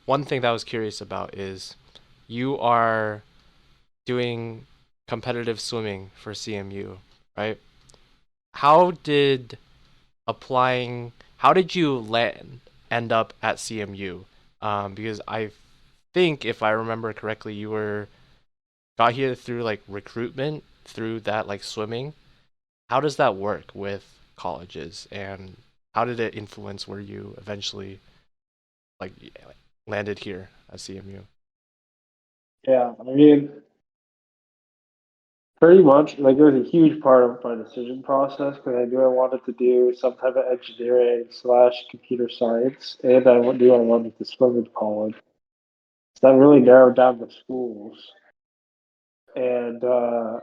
one thing that I was curious about is you are doing competitive swimming for CMU, right? How did how did you end up at CMU? Because I think if I remember correctly, you were got here through like recruitment through that like swimming. How does that work with colleges, and how did it influence where you eventually like landed here at CMU? Yeah, I mean, pretty much, like, it was a huge part of my decision process because I knew I wanted to do some type of engineering slash computer science, and knew I wanted to swim in college. So that really narrowed down the schools. And the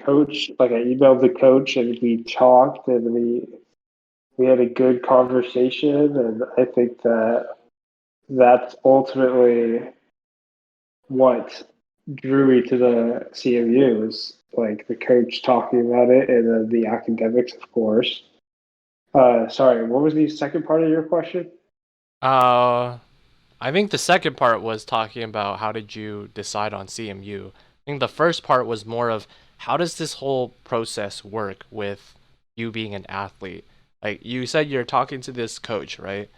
coach, like, I emailed the coach and we talked and we had a good conversation. And I think that's ultimately what drew me to the CMU is like the coach talking about it and then the academics, of course. Sorry, what was the second part of your question? Uh, I think the second part was talking about how did you decide on CMU. I think the first part was more of how does this whole process work with you being an athlete? Like you said you're talking to this coach, right?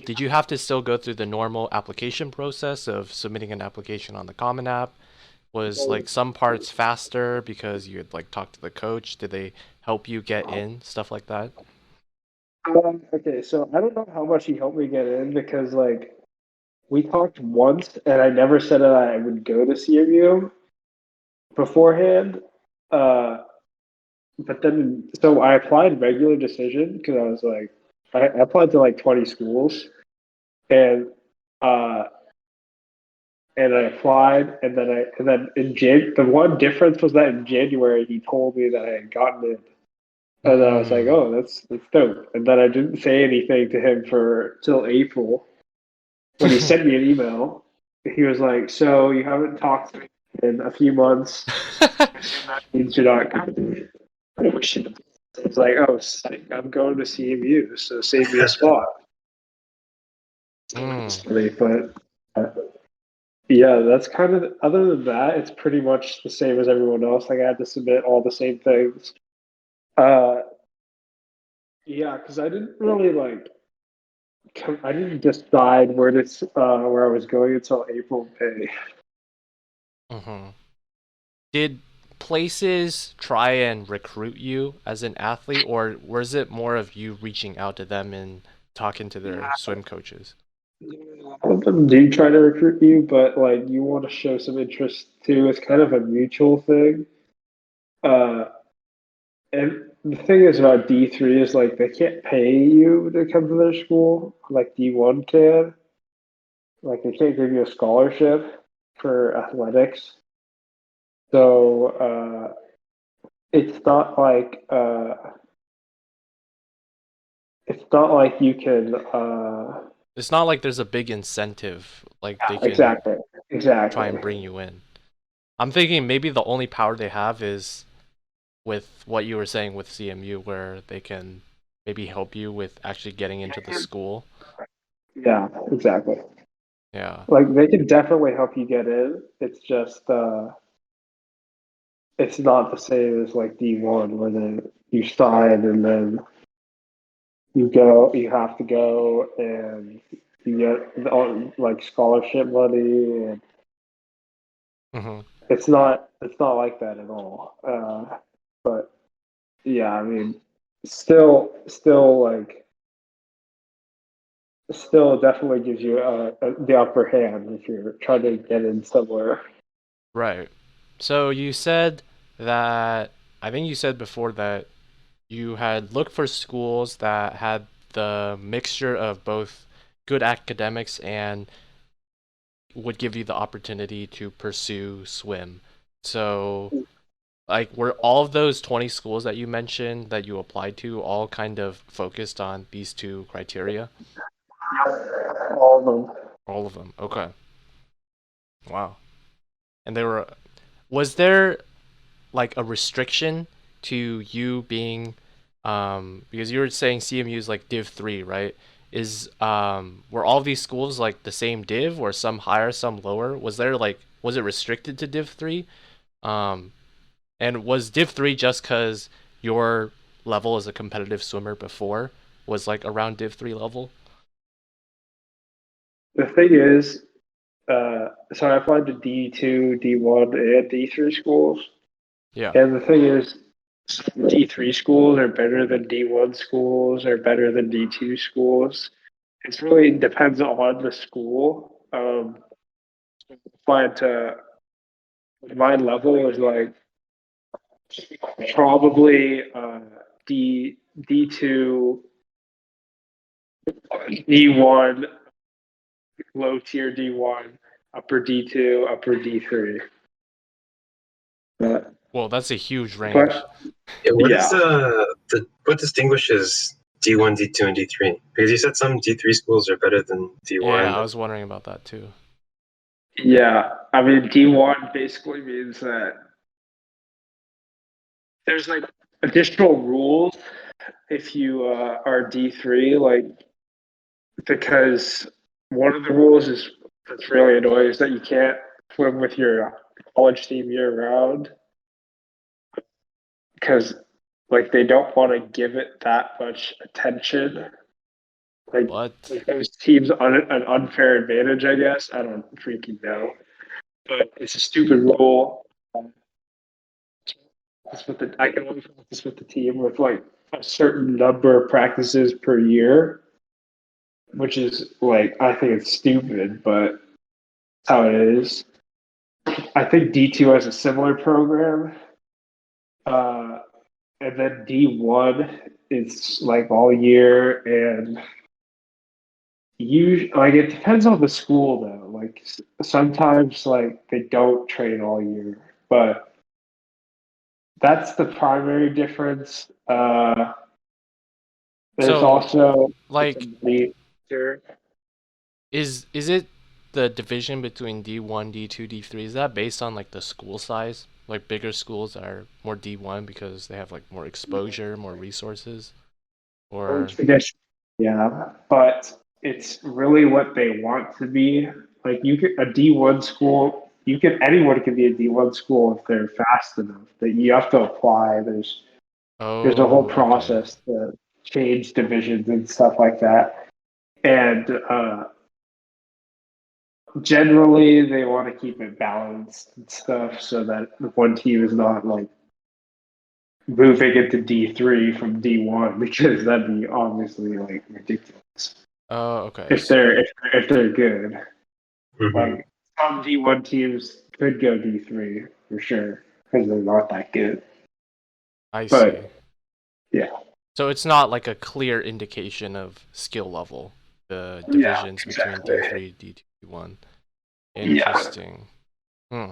Did you have to still go through the normal application process of submitting an application on the Common App? Was like some parts faster because you had like talked to the coach? Did they help you get in? Stuff like that? Okay, so I don't know how much he helped me get in because like we talked once and I never said that I would go to CMU beforehand. Uh, but then so I applied regular decision because I was like I applied to like 20 schools and uh and I applied, and then the one difference was that in January he told me that I had gotten it, and then I was like, Mm. oh, that's dope. And then I didn't say anything to him for till April when he sent me an email. He was like, so you haven't talked to me in a few months. I assume that means you're not coming. It's like, oh, psych, I'm going to CMU, so save me a spot. Mm. But uh, yeah, that's kind of other than that, it's pretty much the same as everyone else. Like I had to submit all the same things. Uh yeah, because I didn't really I didn't decide where I was going until April May. Mm-hmm. Did places try and recruit you as an athlete, or was it more of you reaching out to them and talking to their swim coaches? All of them do try to recruit you, but like you want to show some interest too. It's kind of a mutual thing. Uh and the thing is about D3 is like they can't pay you to come to their school like D1 can. Like they can't give you a scholarship for athletics. So it's not like you can It's not like there's a big incentive, like they can exactly try exactly and bring you in. I'm thinking maybe the only power they have is with what you were saying with CMU, where they can maybe help you with actually getting into the school. yeah exactly Yeah. like they can definitely help you get in. It's just it's not the same as like D1 where then you sign and then you have to go and you get like scholarship money and Mm-hmm. it's not like that at all. But yeah, I mean, still like still definitely gives you the upper hand if you're trying to get in somewhere. Right. So you said that I think you said before that you had looked for schools that had the mixture of both good academics and would give you the opportunity to pursue swim. So, like, were all of those 20 schools that you mentioned that you applied to all kind of focused on these two criteria? All of them. All of them. Okay. Wow. And was there like a restriction to you being, because you were saying CMU is like Div 3, right? is were all these schools like the same div or some higher, some lower? Was it restricted to Div 3? Um, and was Div 3 just cuz your level as a competitive swimmer before was like around Div 3 level? The thing is, so I applied to D2, D1, and D3 schools. Yeah. And the thing is, some D3 schools are better than D1 schools, or better than D2 schools. It's really depends on the school. Applied to my level is like probably D2, D1, low tier D1, upper D2, upper D3. But, Well, that's a huge range. but Yeah, what is yeah, the what distinguishes D1, D2, and D3? Because you said some D3 schools are better than Yeah, D1. I was wondering about that too. yeah. I mean, D1 basically means that there's like additional rules if you are D3, like because one of the rules is that's really annoying is that you can't swim with your college team year round because like they don't want to give it that much attention. Like, What? like those teams on an unfair advantage, I guess. I don't freaking know, but it's a stupid rule. I can only practice with the team with like a certain number of practices per year, which is like I think it's stupid, but how it is. I think D2 has a similar program, uh, and then D1 is like all year, and you like it depends on the school though. Like sometimes like they don't train all year, but that's the primary difference. There's So, also it's a like, money factor. is it the division between D1, D2, D3? Is that based on like the school size? Like bigger schools are more D1 because they have like more exposure, more resources, or Tradition, yeah, but it's really what they want to be. Like you could a D1 school, you can anyone can be a D1 school if they're fast enough. That you have to apply. There's a whole oh, okay. process to change divisions and stuff like that. And generally, they want to keep it balanced and stuff so that one team is not like moving into D3 from D1 because that'd be obviously like ridiculous Oh, okay. if So they're good. Hmm. Like some D1 teams could go D3 for sure because they're not that good. I see. But yeah, So it's not like a clear indication of skill level, the yeah, divisions between exactly. D3, D2, D1. Yeah. Interesting. Hmm.